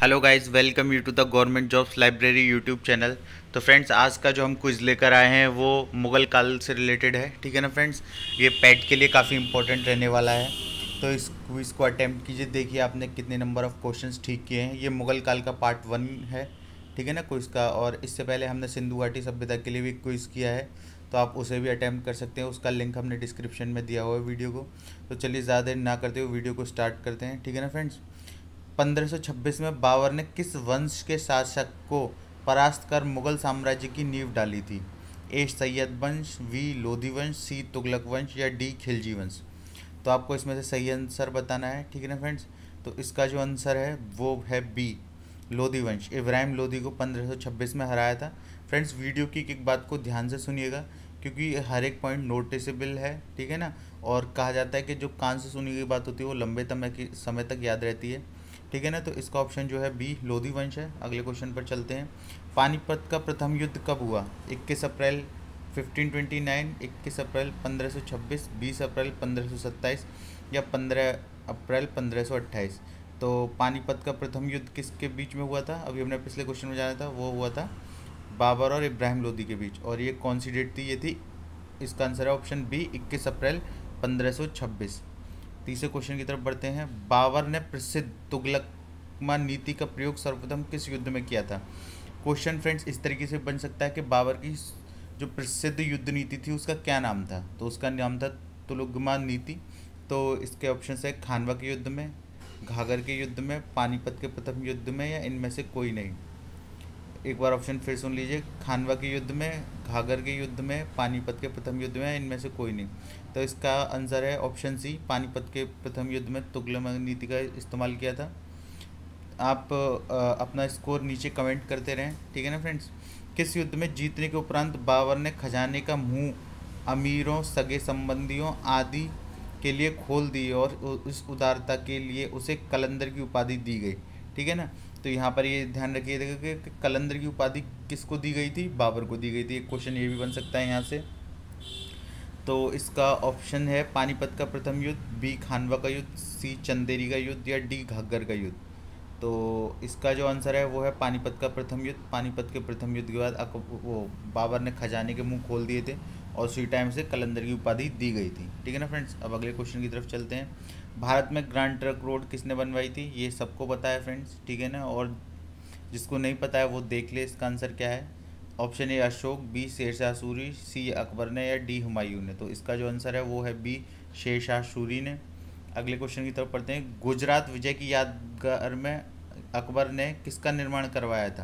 Hello guys, welcome you to the government jobs library YouTube channel. तो friends, आज का जो हम क्विज लेकर आए हैं वो मुग़ल काल से रिलेटेड है। ठीक है ना फ्रेंड्स, ये पैट के लिए काफ़ी इंपॉर्टेंट रहने वाला है। तो इस क्विज को अटेम्प्ट कीजिए, देखिए आपने कितने नंबर ऑफ़ क्वेश्चंस ठीक किए हैं। ये मुग़ल काल का पार्ट 1 है, ठीक है ना क्विज का। और इससे पहले हमने सिंधु घाटी सभ्यता के लिए भी क्विज़ किया है, तो आप उसे भी अटैम्प्ट कर सकते हैं। उसका लिंक हमने डिस्क्रिप्शन में दिया हुआ है वीडियो को। तो चलिए ज़्यादा देर ना करते हुए वीडियो को स्टार्ट करते हैं, ठीक है ना फ्रेंड्स। 1526 में बाबर ने किस वंश के शासक को परास्त कर मुगल साम्राज्य की नींव डाली थी? ए सैयद वंश, बी लोधी वंश, सी तुगलक वंश या डी खिलजी वंश। तो आपको इसमें से सही आंसर बताना है, ठीक है ना फ्रेंड्स। तो इसका जो आंसर है वो है बी लोधी वंश। इब्राहिम लोधी को 1526 में हराया था। फ्रेंड्स, वीडियो की एक बात को ध्यान से सुनिएगा, क्योंकि हर एक पॉइंट नोटिसेबल है, ठीक है ना। और कहा जाता है कि जो कान से सुनी गई बात होती है वो लंबे समय तक याद रहती है, ठीक है ना। तो इसका ऑप्शन जो है बी लोधी वंश है। अगले क्वेश्चन पर चलते हैं। पानीपत का प्रथम युद्ध कब हुआ? 21 अप्रैल 1529, 21 अप्रैल 1526, 20 अप्रैल 1527 या 15 अप्रैल 1528। तो पानीपत का प्रथम युद्ध किसके बीच में हुआ था? अभी हमने पिछले क्वेश्चन में जाना था, वो हुआ था बाबर और इब्राहिम लोधी के बीच। और ये कौन सी डेट थी? ये थी, इसका आंसर है ऑप्शन बी 21 अप्रैल 1526। तीसरे क्वेश्चन की तरफ बढ़ते हैं। बाबर ने प्रसिद्ध तुगलकमा नीति का प्रयोग सर्वप्रथम किस युद्ध में किया था? क्वेश्चन फ्रेंड्स इस तरीके से बन सकता है कि बाबर की जो प्रसिद्ध युद्ध नीति थी उसका क्या नाम था? तो उसका नाम था तुगलकमा नीति। तो इसके ऑप्शन है खानवा के युद्ध में, घाघर के युद्ध में, पानीपत के प्रथम युद्ध में या इनमें से कोई नहीं। एक बार ऑप्शन फिर सुन लीजिए। खानवा के युद्ध में, घाघर के युद्ध में, पानीपत के प्रथम युद्ध में, इनमें से कोई नहीं। तो इसका आंसर है ऑप्शन सी, पानीपत के प्रथम युद्ध में तुगलक नीति का इस्तेमाल किया था। आप अपना स्कोर नीचे कमेंट करते रहें, ठीक है ना फ्रेंड्स। किस युद्ध में जीतने के उपरांत बाबर ने खजाने का मुंह अमीरों, सगे संबंधियों आदि के लिए खोल दी और उस उदारता के लिए उसे कलंदर की उपाधि दी गई, ठीक है ना। तो यहाँ पर ये ध्यान रखिएगा कि कलंदर की उपाधि किसको दी गई थी? बाबर को दी गई थी। एक क्वेश्चन ये भी बन सकता है यहाँ से। तो इसका ऑप्शन है पानीपत का प्रथम युद्ध, बी खानवा का युद्ध, सी चंदेरी का युद्ध या डी घग्गर का युद्ध। तो इसका जो आंसर है वो है पानीपत का प्रथम युद्ध। पानीपत के प्रथम युद्ध के बाद वो बाबर ने खजाने के मुंह खोल दिए थे और उसी टाइम से कलंदर की उपाधि दी गई थी, ठीक है ना फ्रेंड्स। अब अगले क्वेश्चन की तरफ चलते हैं। भारत में ग्रैंड ट्रंक रोड किसने बनवाई थी? ये सबको पता है फ्रेंड्स, ठीक है ना। और जिसको नहीं पता है वो देख ले इसका आंसर क्या है। Option A Ashok, B Sher Shah Suri, C Akbar ने या डी हुमायूं ने। तो इसका जो आंसर है वो है बी शेरशाह सूरी ने। अगले क्वेश्चन की तरफ पढ़ते हैं। गुजरात विजय की यादगार में अकबर ने किसका निर्माण करवाया था?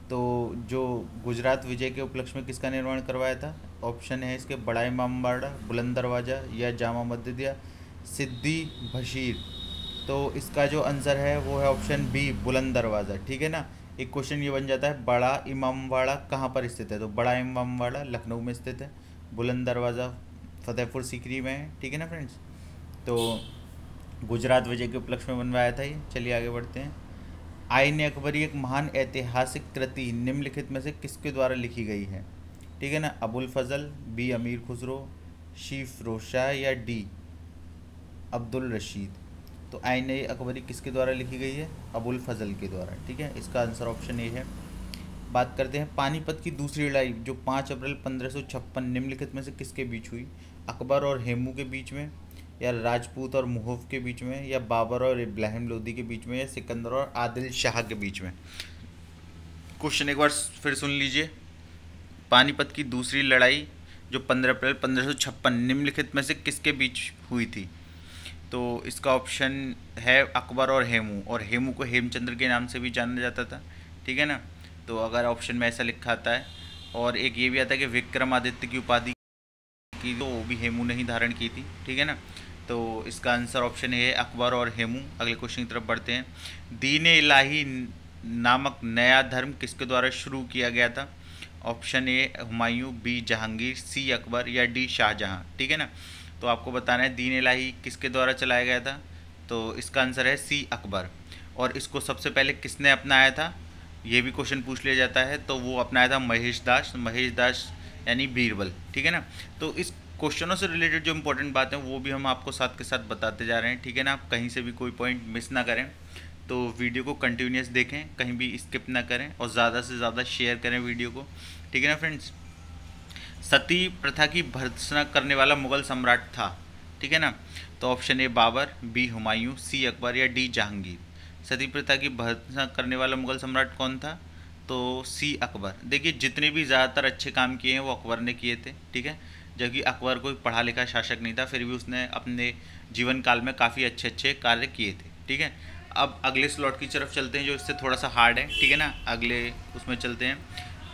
तो जो गुजरात विजय के उपलक्ष्य में किसका निर्माण करवाया था? ऑप्शन है इसके बड़ा इमामबाड़ा, बुलंद दरवाज़ा या जामा मस्जिद या सिद्दी बशीर। तो इसका जो आंसर है वो है ऑप्शन बी बुलंद दरवाज़ा, ठीक है ना। एक क्वेश्चन ये बन जाता है, बड़ा इमामबाड़ा कहाँ पर स्थित है? तो बड़ा इमामबाड़ा लखनऊ में स्थित है, बुलंद दरवाज़ा फतेहपुर सीकरी में है, ठीक है ना फ्रेंड्स। तो गुजरात विजय के उपलक्ष्य में बनवाया था ये। चलिए आगे बढ़ते हैं। आईन अकबरी एक महान ऐतिहासिक कृति निम्नलिखित में से किसके द्वारा लिखी गई है? ठीक है ना। अबुल फजल, बी अमीर खुसरो, शी फिरोज शाह या डी अब्दुल रशीद। तो आईन अकबरी किसके द्वारा लिखी गई है? अबुल फजल के द्वारा, ठीक है। इसका आंसर ऑप्शन ए है। बात करते हैं पानीपत की दूसरी लड़ाई जो 5 अप्रैल 1556 निम्नलिखित में से किसके बीच हुई? अकबर और हेमू के बीच में, या राजपूत और मुहफ के बीच में, या बाबर और इब्राहिम लोदी के बीच में, या सिकंदर और आदिल शाह के बीच में। क्वेश्चन एक बार फिर सुन लीजिए। पानीपत की दूसरी लड़ाई जो 15 अप्रैल 1556 निम्नलिखित में से किसके बीच हुई थी? तो इसका ऑप्शन है अकबर और हेमू, और हेमू को हेमचंद्र के नाम से भी जाना जाता था, ठीक है ना। तो अगर ऑप्शन में ऐसा लिखा आता है, और एक ये भी आता है कि विक्रमादित्य की उपाधि की तो वो भी हेमू ने ही धारण की थी, ठीक है ना। तो इसका आंसर ऑप्शन ए है अकबर और हेमू। अगले क्वेश्चन की तरफ बढ़ते हैं। दीन इलाही नामक नया धर्म किसके द्वारा शुरू किया गया था? Option A Humayun, B Jahangir, C Akbar या डी शाहजहां, ठीक है ना। तो आपको बताना है दीन इलाही किसके द्वारा चलाया गया था। तो इसका आंसर है सी अकबर। और इसको सबसे पहले किसने अपनाया था, ये भी क्वेश्चन पूछ लिया जाता है। तो वो अपनाया था महेश दास यानी बीरबल, ठीक है ना। तो इस क्वेश्चनों से रिलेटेड जो इंपॉर्टेंट बातें हैं वो भी हम आपको साथ के साथ बताते जा रहे हैं, ठीक है ना। आप कहीं से भी कोई पॉइंट मिस ना करें। तो वीडियो को कंटिन्यूस देखें, कहीं भी स्किप ना करें और ज़्यादा से ज़्यादा शेयर करें वीडियो को, ठीक है ना फ्रेंड्स। सती प्रथा की भर्त्सना करने वाला मुगल सम्राट था, ठीक है ना। तो option A Babur, B Humayun, C Akbar या डी जहांगीर। सती प्रथा की भर्त्सना करने वाला मुगल सम्राट कौन था? तो सी अकबर। देखिए जितने भी ज़्यादातर अच्छे काम किए हैं वो अकबर ने किए थे, ठीक है। जबकि अकबर कोई पढ़ा लिखा शासक नहीं था, फिर भी उसने अपने जीवन काल में काफ़ी अच्छे अच्छे कार्य किए थे, ठीक है। अब अगले स्लॉट की तरफ चलते हैं जो इससे थोड़ा सा हार्ड है, ठीक है ना। अगले उसमें चलते हैं।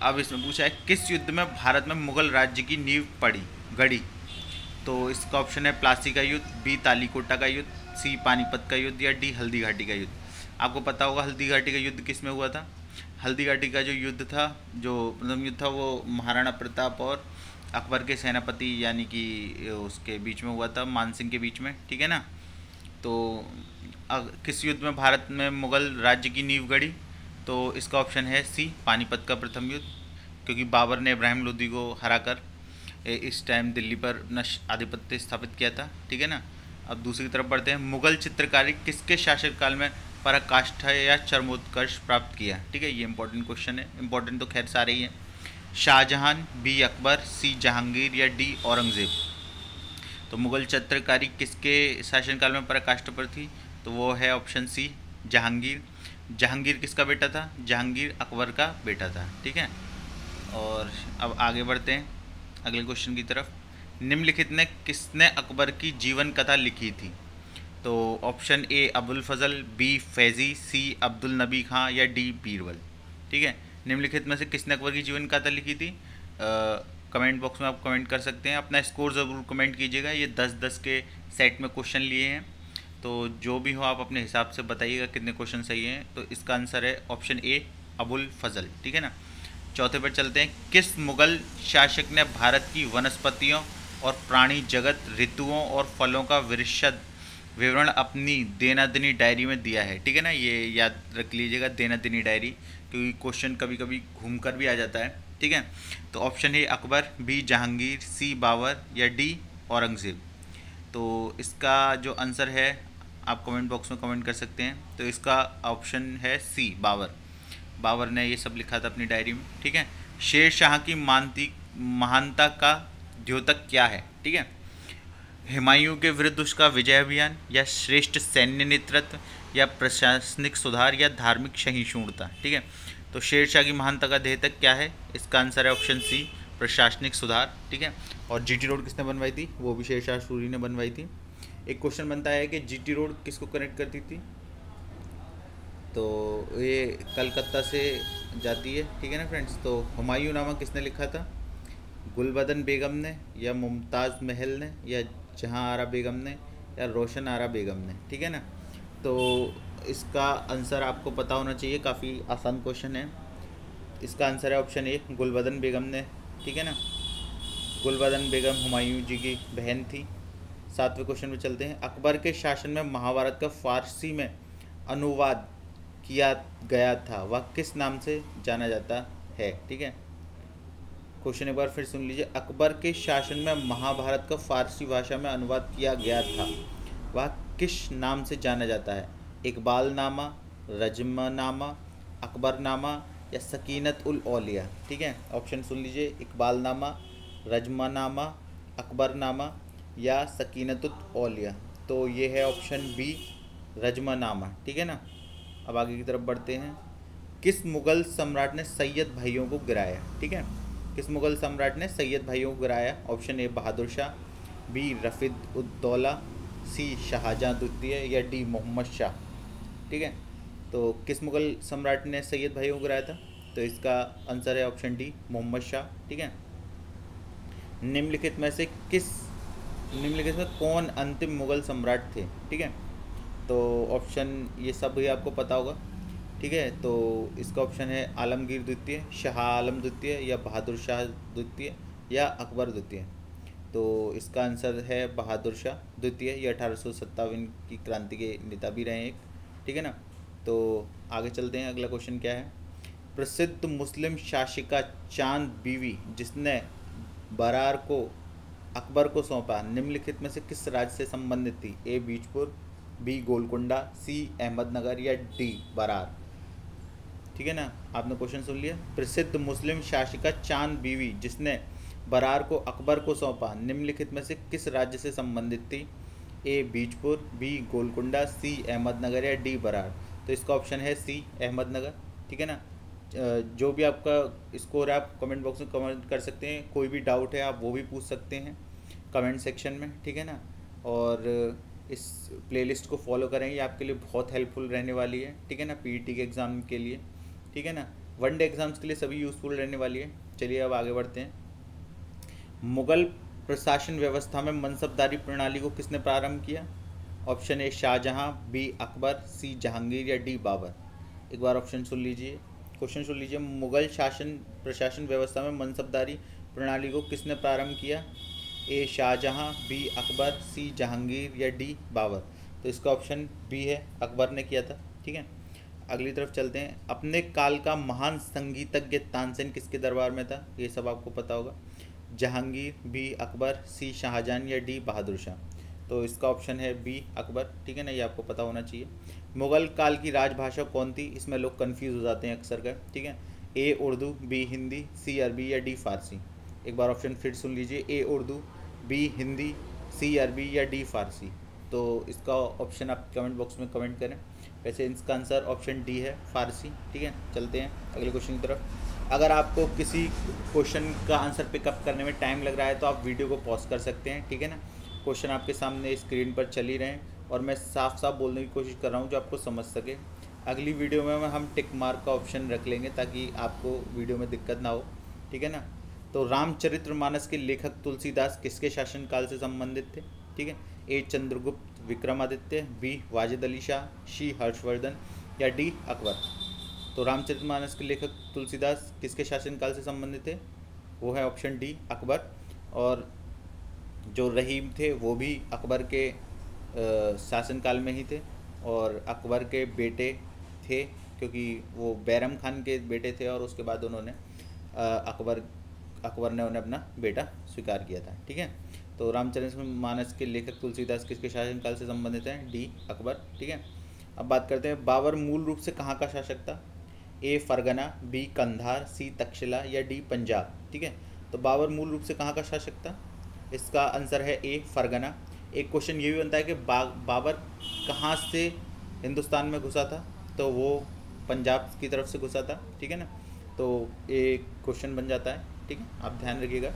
अब इसमें पूछा है किस युद्ध में भारत में मुगल राज्य की नींव गढ़ी। तो इसका ऑप्शन है प्लासी का युद्ध, बी तालीकोटा का युद्ध, सी पानीपत का युद्ध या डी हल्दी घाटी का युद्ध। आपको पता होगा हल्दी घाटी का युद्ध किस में हुआ था। हल्दी घाटी का जो युद्ध था, जो प्रथम युद्ध था, वो महाराणा प्रताप और अकबर के सेनापति यानी कि उसके बीच में हुआ था, मानसिंह के बीच में, ठीक है ना। तो किस युद्ध में भारत में मुगल राज्य की नींव गढ़ी? तो इसका ऑप्शन है सी पानीपत का प्रथम युद्ध, क्योंकि बाबर ने इब्राहिम लोदी को हराकर इस टाइम दिल्ली पर अपना आधिपत्य स्थापित किया था, ठीक है ना। अब दूसरी तरफ बढ़ते हैं। मुगल चित्रकारी किसके शासनकाल में पराकाष्ठा या चरमोत्कर्ष प्राप्त किया? ठीक है, ये इंपॉर्टेंट क्वेश्चन है। इंपॉर्टेंट तो खैर सारे ही हैं। शाहजहां, बी अकबर, सी जहांगीर या डी औरंगजेब। तो मुगल चित्रकारी किसके शासनकाल में पराकाष्ठा पर थी? तो वो है ऑप्शन सी जहांगीर। जहांगीर किसका बेटा था? जहांगीर अकबर का बेटा था, ठीक है। और अब आगे बढ़ते हैं अगले क्वेश्चन की तरफ। निम्नलिखित ने किसने अकबर की जीवन कथा लिखी थी? तो option A Abul Fazl, B Faizi, C Abdul Nabi Khan या डी बीरबल। ठीक है, निम्नलिखित में से किसने अकबर की जीवन कथा लिखी थी? कमेंट बॉक्स में आप कमेंट कर सकते हैं। अपना स्कोर ज़रूर कमेंट कीजिएगा। ये 10-10 के सेट में क्वेश्चन लिए हैं, तो जो भी हो आप अपने हिसाब से बताइएगा कितने क्वेश्चन सही हैं। तो इसका आंसर है ऑप्शन ए अबुल फजल, ठीक है ना। चौथे पर चलते हैं। किस मुगल शासक ने भारत की वनस्पतियों और प्राणी जगत, ऋतुओं और फलों का विशद विवरण अपनी देनादनी डायरी में दिया है? ठीक है ना, ये याद रख लीजिएगा, देनादनी डायरी, क्योंकि क्वेश्चन कभी कभी घूम कर भी आ जाता है, ठीक है। तो ऑप्शन है अकबर, बी जहांगीर, सी बाबर या डी औरंगज़ेब। तो इसका जो आंसर है आप कमेंट बॉक्स में कमेंट कर सकते हैं। तो इसका ऑप्शन है सी बाबर। बाबर ने ये सब लिखा था अपनी डायरी में, ठीक है। शेर शाह की महानता का द्योतक क्या है? ठीक है, हुमायूं के विरुद्ध उसका विजय अभियान, या श्रेष्ठ सैन्य नेतृत्व, या प्रशासनिक सुधार, या धार्मिक सहिष्णुता। ठीक है, तो शेर शाह की महानता का द्योतक क्या है? इसका आंसर है ऑप्शन सी प्रशासनिक सुधार, ठीक है। और जीटी रोड किसने बनवाई थी? वो भी शेर शाह सूरी ने बनवाई थी। एक क्वेश्चन बनता है कि जीटी रोड किसको कनेक्ट करती थी? तो ये कलकत्ता से जाती है, ठीक है ना फ्रेंड्स। तो हुमायूं नामा किसने लिखा था? गुलबदन बेगम ने, या मुमताज़ महल ने, या जहां आरा बेगम ने, या रोशन आरा बेगम ने, ठीक है ना। तो इसका आंसर आपको पता होना चाहिए, काफ़ी आसान क्वेश्चन है। इसका आंसर है ऑप्शन ए गुलबदन बेगम ने, ठीक है ना। गुलबदन बेगम हुमायूं जी की बहन थी। सातवें क्वेश्चन में चलते हैं। अकबर के शासन में महाभारत का फारसी में अनुवाद किया गया था, वह किस नाम से जाना जाता है? ठीक है, क्वेश्चन एक बार फिर सुन लीजिए। अकबर के शासन में महाभारत का फारसी भाषा में अनुवाद किया गया था, वह किस नाम से जाना जाता है? इकबालनामा, रजमनामा, अकबरनामा या सकीनत उल औलिया। ठीक है, ऑप्शन सुन लीजिए। इकबालनामा, रजमनामा, अकबरनामा या सकीनत उल औलिया। तो ये है ऑप्शन बी रजमनामा, ठीक है ना। अब आगे की तरफ बढ़ते हैं। किस मुग़ल सम्राट ने सैयद भाइयों को गिराया? ठीक है, किस मुग़ल सम्राट ने सैयद भाइयों को गिराया? Option A Bahadur Shah, B Rafid ud Daula, सी शाहजहां द्वितीय या डी मोहम्मद शाह। ठीक है, तो किस मुग़ल सम्राट ने सैयद भाइयों को गिराया था? तो इसका आंसर है ऑप्शन डी मोहम्मद शाह, ठीक है। निम्नलिखित में कौन अंतिम मुग़ल सम्राट थे? ठीक है, तो ऑप्शन ये सब भी आपको पता होगा, ठीक है। तो इसका ऑप्शन है आलमगीर द्वितीय, शाह आलम द्वितीय, या बहादुर शाह द्वितीय, या अकबर द्वितीय। तो इसका आंसर है बहादुर शाह द्वितीय। ये 1857 की क्रांति के नेता भी रहे एक, ठीक है ना। तो आगे चलते हैं। अगला क्वेश्चन क्या है? प्रसिद्ध मुस्लिम शासिका चांद बीवी जिसने बरार को अकबर को सौंपा, निम्नलिखित में से किस राज्य से संबंधित थी? ए बीजपुर, बी गोलकुंडा, सी अहमदनगर या डी बरार। ठीक है ना, आपने क्वेश्चन सुन लिया। प्रसिद्ध मुस्लिम शासिका चांद बीवी जिसने बरार को अकबर को सौंपा निम्नलिखित में से किस राज्य से संबंधित थी? ए बीजपुर, बी गोलकुंडा, सी अहमदनगर या डी बरार। तो इसका ऑप्शन है सी अहमदनगर। ठीक है ना, जो भी आपका स्कोर है आप कमेंट बॉक्स में कमेंट कर सकते हैं, कोई भी डाउट है आप वो भी पूछ सकते हैं कमेंट सेक्शन में। ठीक है ना, और इस प्लेलिस्ट को फॉलो करें, ये आपके लिए बहुत हेल्पफुल रहने वाली है। ठीक है ना, पीईटी के एग्ज़ाम के लिए। ठीक है ना, वनडे एग्ज़ाम्स के लिए सभी यूज़फुल रहने वाली है। चलिए अब आगे बढ़ते हैं। मुगल प्रशासन व्यवस्था में मनसबदारी प्रणाली को किसने प्रारंभ किया? Option A Shah Jahan, B Akbar, C Jahangir या डी बाबर। एक बार ऑप्शन सुन लीजिए, क्वेश्चन सुन लीजिए। मुगल शासन प्रशासन व्यवस्था में मनसबदारी प्रणाली को किसने प्रारंभ किया? ए शाहजहां, बी अकबर, सी जहांगीर या डी बाबर। तो इसका ऑप्शन बी है, अकबर ने किया था। ठीक है, अगली तरफ चलते हैं। अपने काल का महान संगीतज्ञ तानसेन किसके दरबार में था? ये सब आपको पता होगा। जहांगीर, बी अकबर, सी शाहजहां या डी बहादुर शाह। तो इसका ऑप्शन है बी अकबर। ठीक है ना, ये आपको पता होना चाहिए। मुगल काल की राजभाषा कौन थी? इसमें लोग कंफ्यूज हो जाते हैं अक्सर का। ठीक है, ए उर्दू, बी हिंदी, सी अरबी या डी फारसी। एक बार ऑप्शन फिर सुन लीजिए, ए उर्दू, बी हिंदी, सी अरबी या डी फारसी। तो इसका ऑप्शन आप कमेंट बॉक्स में कमेंट करें। वैसे इसका आंसर ऑप्शन डी है, फारसी। ठीक है, चलते हैं अगले क्वेश्चन की तरफ। अगर आपको किसी क्वेश्चन का आंसर पिकअप करने में टाइम लग रहा है तो आप वीडियो को पॉज कर सकते हैं। ठीक है ना, क्वेश्चन आपके सामने स्क्रीन पर चल ही रहे हैं और मैं साफ साफ बोलने की कोशिश कर रहा हूँ जो आपको समझ सके। अगली वीडियो में हम टिक मार्क का ऑप्शन रख लेंगे ताकि आपको वीडियो में दिक्कत ना हो। ठीक है ना, तो रामचरितमानस के लेखक तुलसीदास किसके शासनकाल से संबंधित थे? ठीक है, ए चंद्रगुप्त विक्रमादित्य, बी वाजिद अली शाह, सी हर्षवर्धन या डी अकबर। तो रामचरितमानस के लेखक तुलसीदास किसके शासनकाल से संबंधित थे? वो है ऑप्शन डी अकबर। और जो रहीम थे वो भी अकबर के शासनकाल में ही थे और अकबर के बेटे थे, क्योंकि वो बैरम खान के बेटे थे और उसके बाद उन्होंने अकबर ने उन्हें अपना बेटा स्वीकार किया था। ठीक है, तो रामचरितमानस के लेखक तुलसीदास किसके शासनकाल से संबंधित हैं? डी अकबर। ठीक है, अब बात करते हैं बाबर मूल रूप से कहाँ का शासक था? ए फरगना, बी कंधार, सी तक्षशिला या डी पंजाब। ठीक है, तो बाबर मूल रूप से कहाँ का शासक था? इसका आंसर है ए फरगना। एक क्वेश्चन ये भी बनता है कि बाबर कहाँ से हिंदुस्तान में घुसा था? तो वो पंजाब की तरफ से घुसा था। ठीक है ना, तो एक क्वेश्चन बन जाता है। ठीक है, आप ध्यान रखिएगा।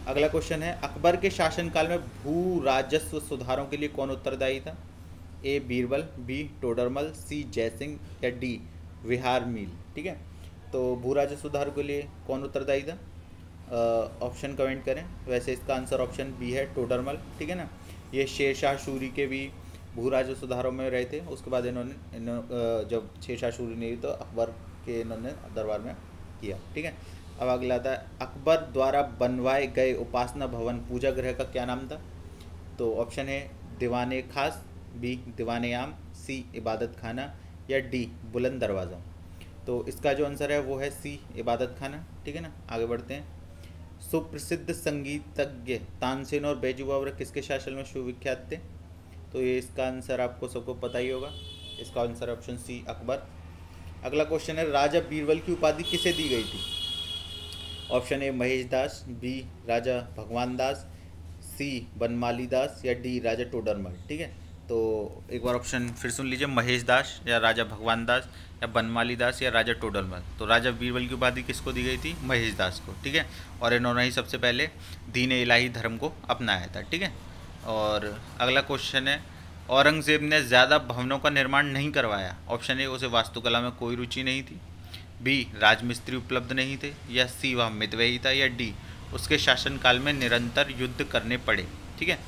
अगला क्वेश्चन है, अकबर के शासनकाल में भू राजस्व सुधारों के लिए कौन उत्तरदायी था? ए बीरबल, बी टोडरमल, सी जयसिंह या डी विहार मील। ठीक है, तो भू राजस्व सुधार के लिए कौन उत्तरदायी था? ऑप्शन कमेंट करें। वैसे इसका आंसर ऑप्शन बी है टोडरमल। ठीक है ना, ये शेरशाह सूरी के भी भू राजस्व सुधारों में रहे थे। उसके बाद इन्होंने जब शेरशाह सूरी नहीं तो अकबर के इन्होंने दरबार में किया। ठीक है, अब अगला आता है, अकबर द्वारा बनवाए गए उपासना भवन पूजा गृह का क्या नाम था? तो ऑप्शन है दीवाने खास, बी दीवाने आम, सी इबादत खाना या डी बुलंद दरवाज़ा। तो इसका जो आंसर है वो है सी इबादत खाना। ठीक है ना, आगे बढ़ते हैं। सुप्रसिद्ध संगीतज्ञ तानसेन और बैजू बावरा किसके शासन में सुविख्यात थे? तो ये इसका आंसर आपको सबको पता ही होगा। इसका आंसर ऑप्शन सी अकबर। अगला क्वेश्चन है, राजा बीरबल की उपाधि किसे दी गई थी? Option A Mahesh Das, B Raja Bhagwan Das, सी बनमाली दास या डी राजा टोडरमल। ठीक है, तो एक बार ऑप्शन फिर सुन लीजिए, महेश दास या राजा भगवान दास या बनमाली दास या राजा टोडरमल। तो राजा बीरबल की उपाधि किसको दी गई थी? महेश दास को। ठीक है, और इन्होंने ही सबसे पहले दीन इलाही धर्म को अपनाया था। ठीक है, और अगला क्वेश्चन है, औरंगज़ेब ने ज़्यादा भवनों का निर्माण नहीं करवाया। ऑप्शन ए उसे वास्तुकला में कोई रुचि नहीं थी, बी राजमिस्त्री उपलब्ध नहीं थे, या सी वह मितव्ययी था, या डी उसके शासनकाल में निरंतर युद्ध करने पड़े। ठीक है,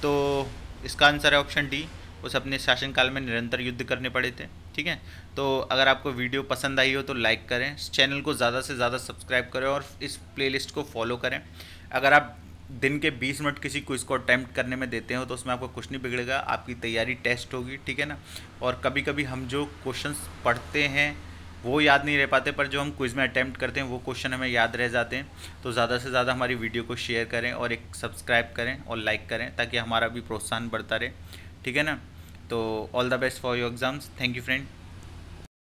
तो इसका आंसर है ऑप्शन डी, उस अपने शासनकाल में निरंतर युद्ध करने पड़े थे। ठीक है, तो अगर आपको वीडियो पसंद आई हो तो लाइक करें, इस चैनल को ज़्यादा से ज़्यादा सब्सक्राइब करें और इस प्लेलिस्ट को फॉलो करें। अगर आप दिन के 20 मिनट किसी क्विज़ को अटैम्प्ट करने में देते हो तो उसमें आपको कुछ नहीं बिगड़ेगा, आपकी तैयारी टेस्ट होगी। ठीक है ना, और कभी कभी हम जो क्वेश्चंस पढ़ते हैं वो याद नहीं रह पाते, पर जो हम क्विज़ में अटैम्प्ट करते हैं वो क्वेश्चन हमें याद रह जाते हैं। तो ज़्यादा से ज़्यादा हमारी वीडियो को शेयर करें और एक सब्सक्राइब करें और लाइक करें ताकि हमारा भी प्रोत्साहन बढ़ता रहे। ठीक है ना, तो all the best for your exams. Thank you friend.